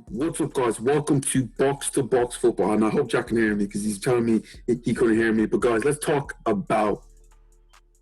What's up, guys? Welcome to Box to Box Football. And I hope Jack can hear me because he's telling me he couldn't hear me. But, guys, let's talk about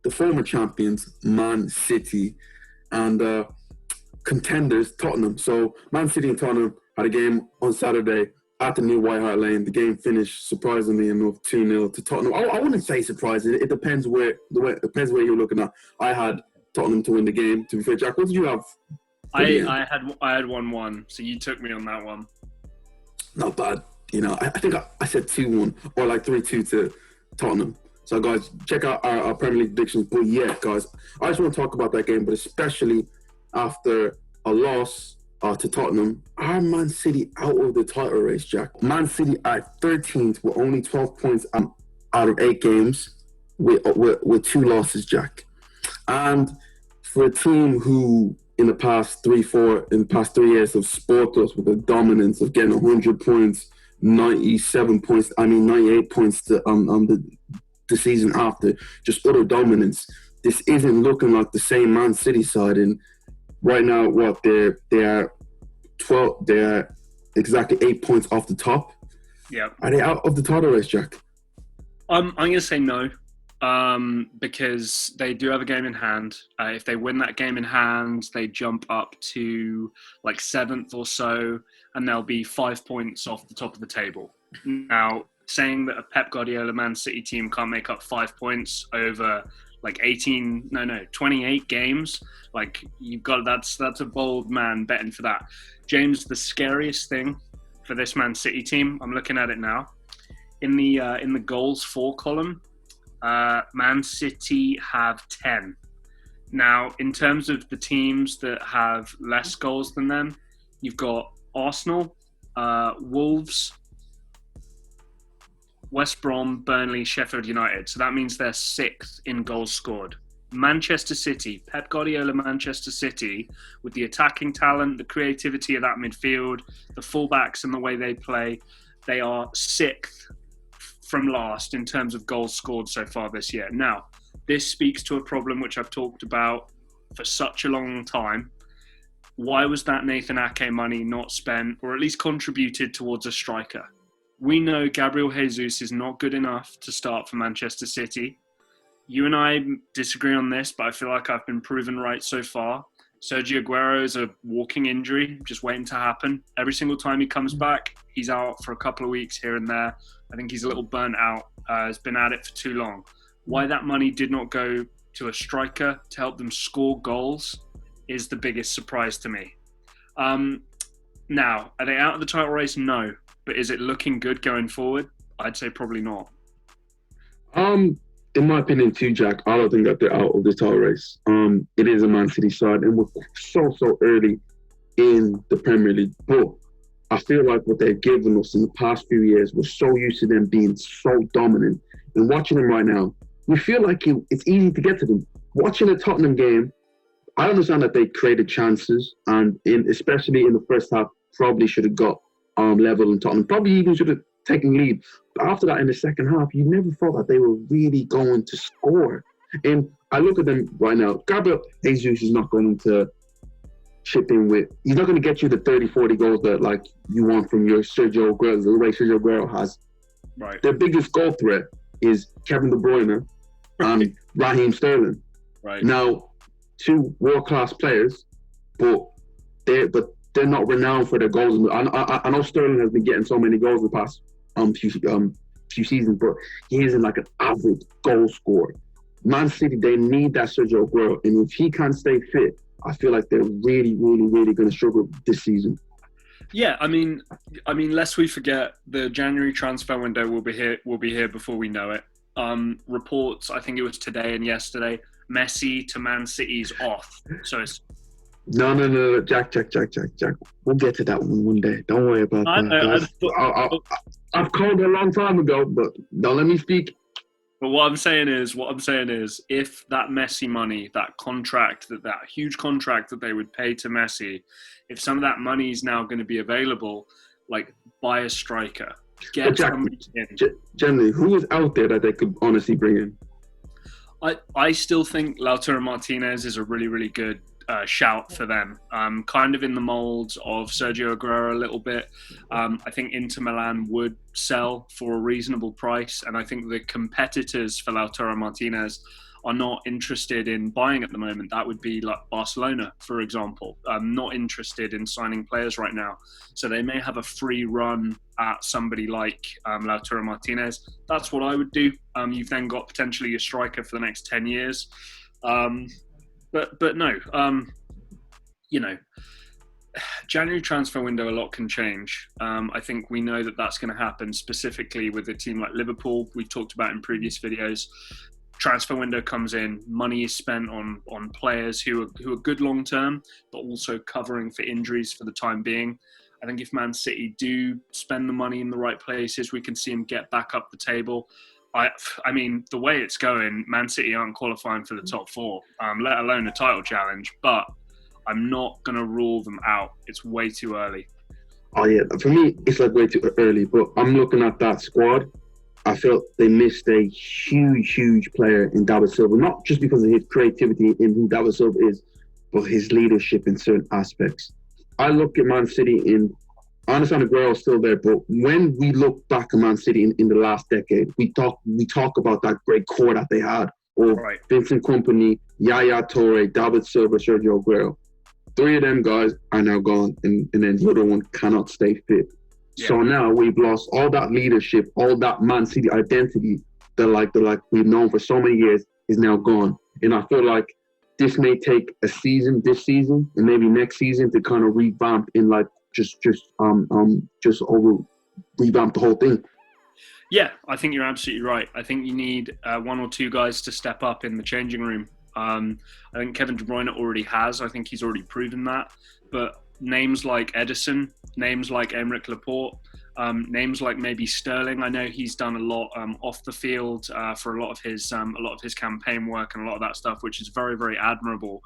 the former champions, Man City, and contenders, Tottenham. So, Man City and Tottenham had a game on Saturday at the new White Hart Lane. The game finished, surprisingly enough, 2-0 to Tottenham. I wouldn't say surprising. It depends where you're looking at. I had Tottenham to win the game. To be fair, Jack, what did you have? I had 1-1, so you took me on that one. Not bad. I think I said 2-1 or like 3-2 to Tottenham. So, guys, check out our Premier League predictions. But, yeah, guys, I just want to talk about that game, but especially after a loss to Tottenham. Are Man City out of the title race, Jack? Man City at 13th with only 12 points out of 8 games with 2 losses, Jack. And for a team who in the past 3 years have sported us with the dominance of getting 100 points, 98 points the season after, just utter dominance. This isn't looking like the same Man City side. And right now, they're exactly 8 points off the top. Yeah. Are they out of the title race, Jack? I'm going to say no. Because they do have a game in hand. If they win that game in hand, they jump up to like 7th or so, and they'll be 5 points off the top of the table. Now, saying that a Pep Guardiola Man City team can't make up 5 points over like 28 games, like that's a bold man betting for that. James, the scariest thing for this Man City team, I'm looking at it now, in the goals for column, Man City have 10. Now, in terms of the teams that have less goals than them, you've got Arsenal, Wolves, West Brom, Burnley, Sheffield United. So that means they're 6th in goals scored. Manchester City, Pep Guardiola Manchester City, with the attacking talent, the creativity of that midfield, the fullbacks and the way they play, they are 6th from last in terms of goals scored so far this year. Now, this speaks to a problem which I've talked about for such a long time. Why was that Nathan Ake money not spent or at least contributed towards a striker? We know Gabriel Jesus is not good enough to start for Manchester City. You and I disagree on this, but I feel like I've been proven right so far. Sergio Aguero is a walking injury, just waiting to happen. Every single time he comes back, he's out for a couple of weeks here and there. I think he's a little burnt out. Has been at it for too long. Why that money did not go to a striker to help them score goals is the biggest surprise to me. Now, are they out of the title race? No. But is it looking good going forward? I'd say probably not. In my opinion too, Jack, I don't think that they're out of the title race. It is a Man City side, and we're so early in the Premier League. But I feel like what they've given us in the past few years, we're so used to them being so dominant. And watching them right now, we feel like it's easy to get to them. Watching a Tottenham game, I understand that they created chances, and especially in the first half, probably should have got level in Tottenham. Probably even should have taken lead. But after that, in the second half, you never thought that they were really going to score. And I look at them right now. Gabriel Jesus is not going to chip in with. He's not going to get you the 30, 40 goals that like you want from your Sergio Aguero, the way Sergio Aguero has. Right. Their biggest goal threat is Kevin De Bruyne and Raheem Sterling. Right. Now, 2 world-class players, but they're not renowned for their goals. I know Sterling has been getting so many goals in the past few seasons, but he isn't like an average goal scorer. Man City, they need that Sergio Aguero, and if he can't stay fit, I feel like they're really going to struggle this season. Yeah, I mean, lest we forget, the January transfer window will be here before we know it. Reports, I think it was today and yesterday, Messi to Man City's off. So it's No, Jack. We'll get to that one day. Don't worry about that. I've called it a long time ago, but don't let me speak. But what I'm saying is, if that Messi money, that huge contract that they would pay to Messi, if some of that money is now going to be available, like buy a striker, get somebody in. Generally, who is out there that they could honestly bring in? I still think Lautaro Martinez is a really, really good shout for them. Kind of in the molds of Sergio Aguero a little bit. I think Inter Milan would sell for a reasonable price, and I think the competitors for Lautaro Martinez are not interested in buying at the moment. That would be like Barcelona, for example. Not interested in signing players right now. So they may have a free run at somebody like Lautaro Martinez. That's what I would do. You've then got potentially your striker for the next 10 years. But no, you know, January transfer window, a lot can change. I think we know that that's going to happen specifically with a team like Liverpool. We've talked about in previous videos. Transfer window comes in, money is spent on players who are good long term, but also covering for injuries for the time being. I think if Man City do spend the money in the right places, we can see them get back up the table. I mean, the way it's going, Man City aren't qualifying for the top four, let alone a title challenge. But I'm not going to rule them out. It's way too early. Oh yeah, for me, it's like way too early. But I'm looking at that squad. I felt they missed a huge player in David Silva, not just because of his creativity in who David Silva is, but his leadership in certain aspects. I look at Man City I understand Aguero is still there, but when we look back at Man City in the last decade, we talk about that great core that they had of Right. Vincent Kompany, Yaya Toure, David Silva, Sergio Aguero. 3 of them guys are now gone, and then the other one cannot stay fit. Yeah. So now we've lost all that leadership, all that Man City identity that we've known for so many years is now gone. And I feel like this may take this season, and maybe next season to kind of revamp and like revamp the whole thing. Yeah, I think you're absolutely right. I think you need 1 or 2 guys to step up in the changing room. I think Kevin De Bruyne already has. I think he's already proven that. But names like Edison, names like Aymeric Laporte, names like maybe Sterling. I know he's done a lot off the field for a lot of his campaign work and a lot of that stuff, which is very, very admirable.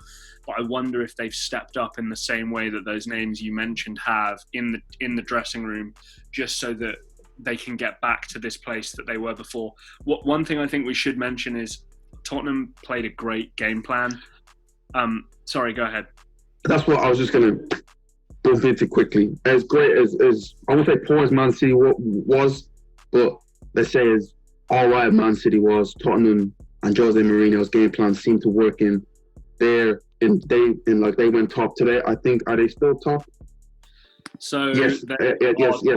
But I wonder if they've stepped up in the same way that those names you mentioned have in the dressing room, just so that they can get back to this place that they were before. One thing I think we should mention is Tottenham played a great game plan. Sorry, go ahead. That's what I was just going to jump into quickly. As great as I won't say poor as Man City was, but let's say as all right Man City was, Tottenham and Jose Mourinho's game plan seemed to work in there. And they went top today. I think, are they still top? So yes.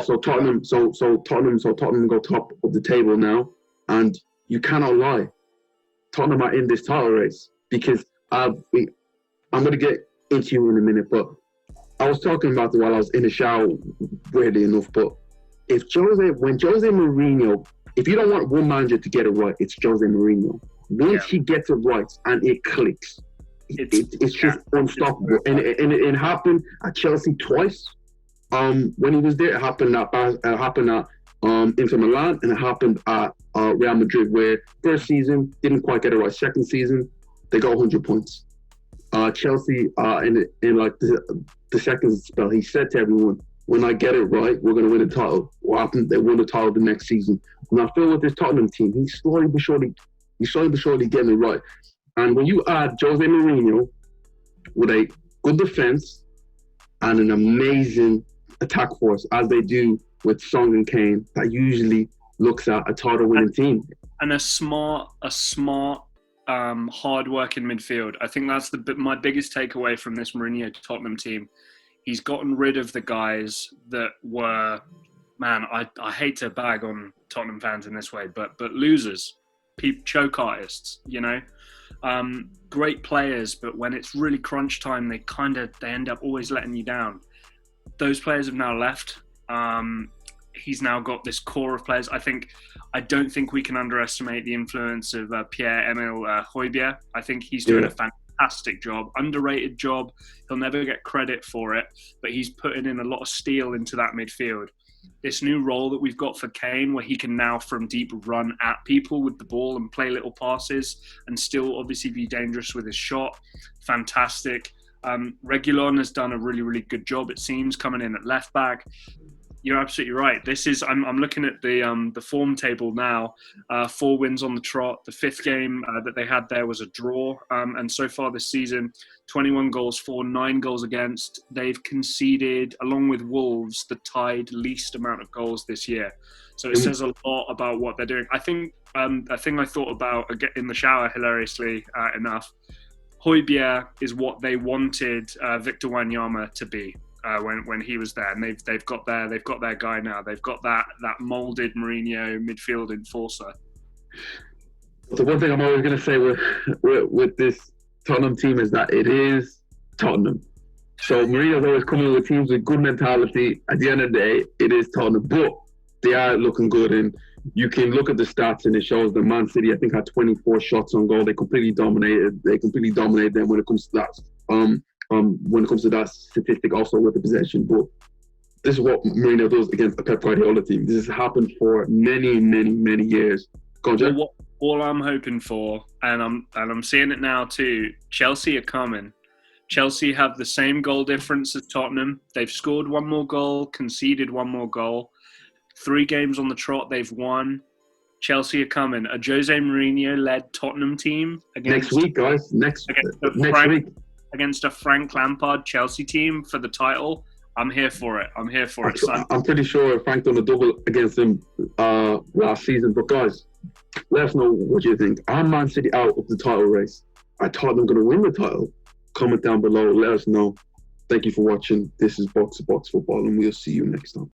So Tottenham go top of the table now, and you cannot lie. Tottenham are in this title race because I'm going to get into you in a minute, but I was talking about it while I was in the shower, weirdly enough. But when Jose Mourinho, if you don't want one manager to get it right, it's Jose Mourinho. Once he gets it right and it clicks, it's just unstoppable. And it happened at Chelsea twice. When he was there, it happened at Inter Milan, and it happened at Real Madrid, where first season didn't quite get it right. Second season, they got 100 points. Chelsea, in like the second spell, he said to everyone, "When I get it right, we're going to win the title." What happened? They won the title the next season. And I feel with this Tottenham team, he's slowly but surely getting it right. And when you add Jose Mourinho with a good defense and an amazing attack force, as they do with Son and Kane, that usually looks at a title-winning team. And a smart, hard-working midfield. I think that's my biggest takeaway from this Mourinho Tottenham team. He's gotten rid of the guys that were, man, I hate to bag on Tottenham fans in this way, but losers, choke artists, you know? Great players, but when it's really crunch time, they end up always letting you down. Those players have now left. He's now got this core of players. I don't think we can underestimate the influence of Pierre-Emile Højbjerg. I think he's doing a fantastic job, underrated job. He'll never get credit for it, but he's putting in a lot of steel into that midfield. This new role that we've got for Kane, where he can now from deep run at people with the ball and play little passes and still obviously be dangerous with his shot. Fantastic. Reguilon has done a really, really good job, it seems, coming in at left back. You're absolutely right. This is I'm looking at the form table now. 4 wins on the trot. The fifth game that they had there was a draw, and so far this season, 21 goals for, 9 goals against. They've conceded, along with Wolves, the tied least amount of goals this year. So it says a lot about what they're doing. I think a thing I thought about in the shower, hilariously enough, Højbjerg is what they wanted Victor Wanyama to be. When he was there, and they've got their guy now. They've got that molded Mourinho midfield enforcer. The one thing I'm always going to say with this Tottenham team is that it is Tottenham. So Mourinho's always coming with teams with good mentality. At the end of the day, it is Tottenham, but they are looking good, and you can look at the stats, and it shows that Man City, I think, had 24 shots on goal. They completely dominated them when it comes to that. When it comes to that statistic, also with the possession. But this is what Mourinho does against a Pep Guardiola team. This has happened for many, many, many years. Go on, Jack. Well, all I'm hoping for, and I'm seeing it now too, Chelsea are coming. Chelsea have the same goal difference as Tottenham. They've scored 1 more goal, conceded 1 more goal. 3 games on the trot, they've won. Chelsea are coming. A Jose Mourinho-led Tottenham team next week, guys. Next week. Against a Frank Lampard Chelsea team for the title. I'm here for it. Son. I'm pretty sure Frank done a double against him last season. But guys, let us know what you think. Are Man City out of the title race? Are Tottenham going to win the title? Comment down below. Let us know. Thank you for watching. This is Box to Box Football, and we'll see you next time.